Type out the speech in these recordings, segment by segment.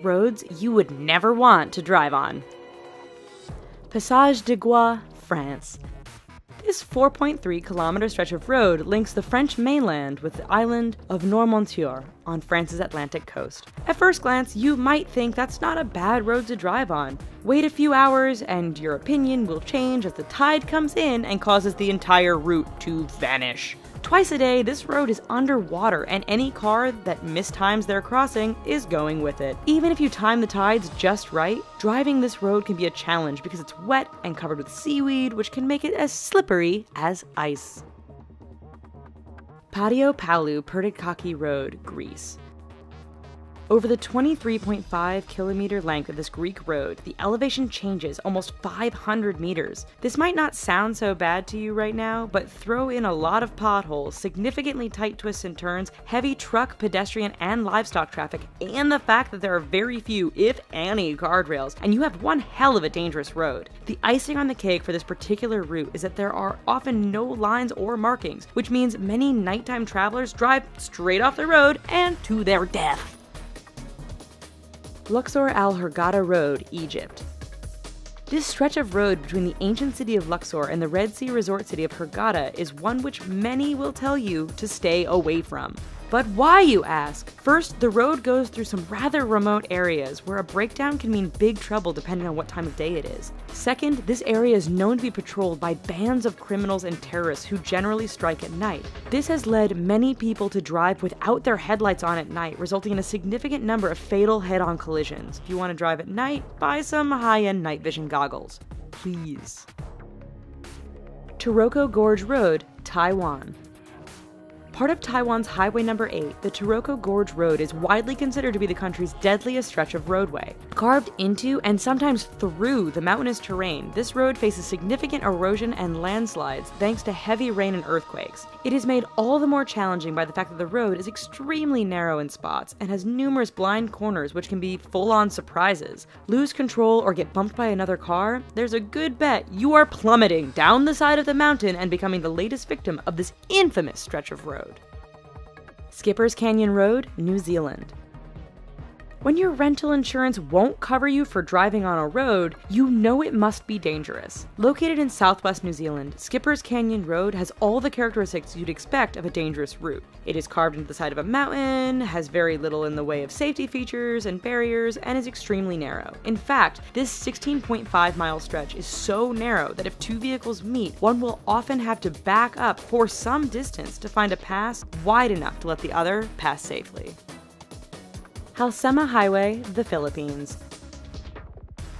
roads you would never want to drive on. Passage de Gois, France. This 4.3-kilometer stretch of road links the French mainland with the island of Noirmoutier on France's Atlantic coast. At first glance, you might think that's not a bad road to drive on. Wait a few hours and your opinion will change as the tide comes in and causes the entire route to vanish. Twice a day, this road is underwater, and any car that mistimes their crossing is going with it. Even if you time the tides just right, driving this road can be a challenge because it's wet and covered with seaweed, which can make it as slippery as ice. Patio Palu Pertikachi Road, Greece. Over the 23.5-kilometer length of this Greek road, the elevation changes almost 500 meters. This might not sound so bad to you right now, but throw in a lot of potholes, significantly tight twists and turns, heavy truck, pedestrian, and livestock traffic, and the fact that there are very few, if any, guardrails, and you have one hell of a dangerous road. The icing on the cake for this particular route is that there are often no lines or markings, which means many nighttime travelers drive straight off the road and to their death. Luxor Al Hurghada Road, Egypt. This stretch of road between the ancient city of Luxor and the Red Sea resort city of Hurghada is one which many will tell you to stay away from. But why, you ask? First, the road goes through some rather remote areas where a breakdown can mean big trouble depending on what time of day it is. Second, this area is known to be patrolled by bands of criminals and terrorists who generally strike at night. This has led many people to drive without their headlights on at night, resulting in a significant number of fatal head-on collisions. If you want to drive at night, buy some high-end night vision goggles. Please. Taroko Gorge Road, Taiwan. Part of Taiwan's Highway No. 8, the Taroko Gorge Road is widely considered to be the country's deadliest stretch of roadway. Carved into and sometimes through the mountainous terrain, this road faces significant erosion and landslides thanks to heavy rain and earthquakes. It is made all the more challenging by the fact that the road is extremely narrow in spots and has numerous blind corners which can be full-on surprises. Lose control or get bumped by another car? There's a good bet you are plummeting down the side of the mountain and becoming the latest victim of this infamous stretch of road. Skipper's Canyon Road, New Zealand. When your rental insurance won't cover you for driving on a road, you know it must be dangerous. Located in southwest New Zealand, Skipper's Canyon Road has all the characteristics you'd expect of a dangerous route. It is carved into the side of a mountain, has very little in the way of safety features and barriers, and is extremely narrow. In fact, this 16.5-mile stretch is so narrow that if two vehicles meet, one will often have to back up for some distance to find a pass wide enough to let the other pass safely. Halsema Highway, the Philippines.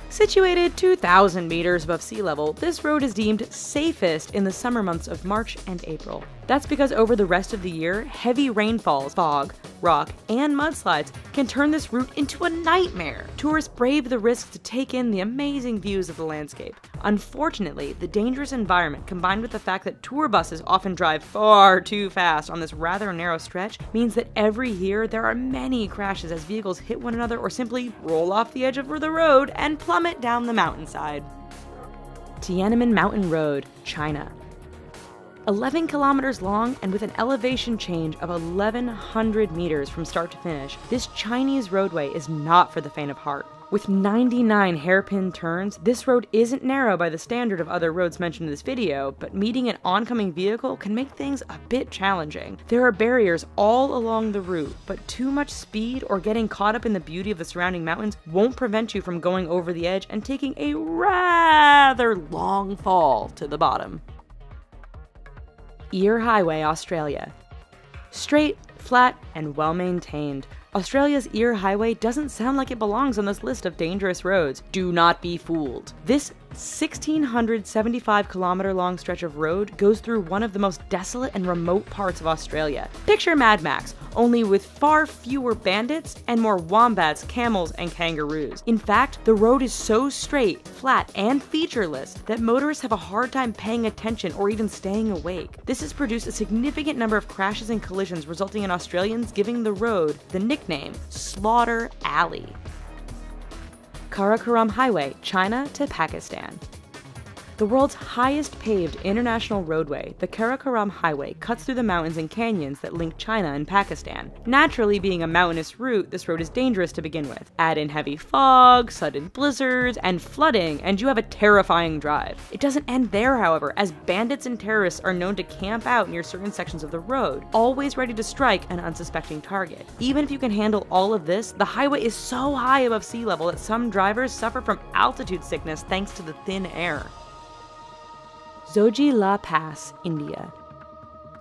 Situated 2,000 meters above sea level, this road is deemed safest in the summer months of March and April. That's because over the rest of the year, heavy rainfalls, fog, rock, and mudslides can turn this route into a nightmare. Tourists brave the risk to take in the amazing views of the landscape. Unfortunately, the dangerous environment combined with the fact that tour buses often drive far too fast on this rather narrow stretch means that every year there are many crashes as vehicles hit one another or simply roll off the edge of the road and plummet down the mountainside. Tiananmen Mountain Road, China. 11 kilometers long and with an elevation change of 1,100 meters from start to finish, this Chinese roadway is not for the faint of heart. With 99 hairpin turns, this road isn't narrow by the standard of other roads mentioned in this video, but meeting an oncoming vehicle can make things a bit challenging. There are barriers all along the route, but too much speed or getting caught up in the beauty of the surrounding mountains won't prevent you from going over the edge and taking a rather long fall to the bottom. Eyre Highway, Australia. Straight, flat, and well-maintained, Australia's Eyre Highway doesn't sound like it belongs on this list of dangerous roads. Do not be fooled. This 1,675-kilometer long stretch of road goes through one of the most desolate and remote parts of Australia. Picture Mad Max, only with far fewer bandits and more wombats, camels, and kangaroos. In fact, the road is so straight, flat, and featureless that motorists have a hard time paying attention or even staying awake. This has produced a significant number of crashes and collisions, resulting in Australians giving the road the nickname Slaughter Alley. Karakoram Highway, China to Pakistan. The world's highest paved international roadway, the Karakoram Highway, cuts through the mountains and canyons that link China and Pakistan. Naturally, being a mountainous route, this road is dangerous to begin with. Add in heavy fog, sudden blizzards, and flooding, and you have a terrifying drive. It doesn't end there, however, as bandits and terrorists are known to camp out near certain sections of the road, always ready to strike an unsuspecting target. Even if you can handle all of this, the highway is so high above sea level that some drivers suffer from altitude sickness thanks to the thin air. Zoji-La Pass, India.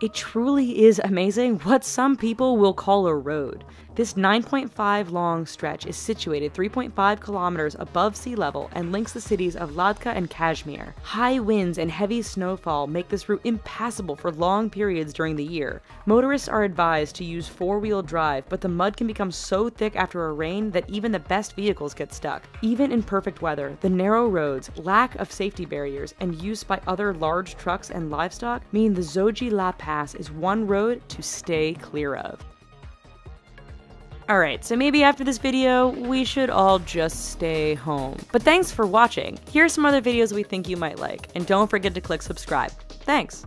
It truly is amazing what some people will call a road. This 9.5 long stretch is situated 3.5 kilometers above sea level and links the cities of Ladakh and Kashmir. High winds and heavy snowfall make this route impassable for long periods during the year. Motorists are advised to use four-wheel drive, but the mud can become so thick after a rain that even the best vehicles get stuck. Even in perfect weather, the narrow roads, lack of safety barriers, and use by other large trucks and livestock mean the Zoji-La Pass is one road to stay clear of. Alright, so maybe after this video, we should all just stay home. But thanks for watching. Here are some other videos we think you might like, and don't forget to click subscribe. Thanks!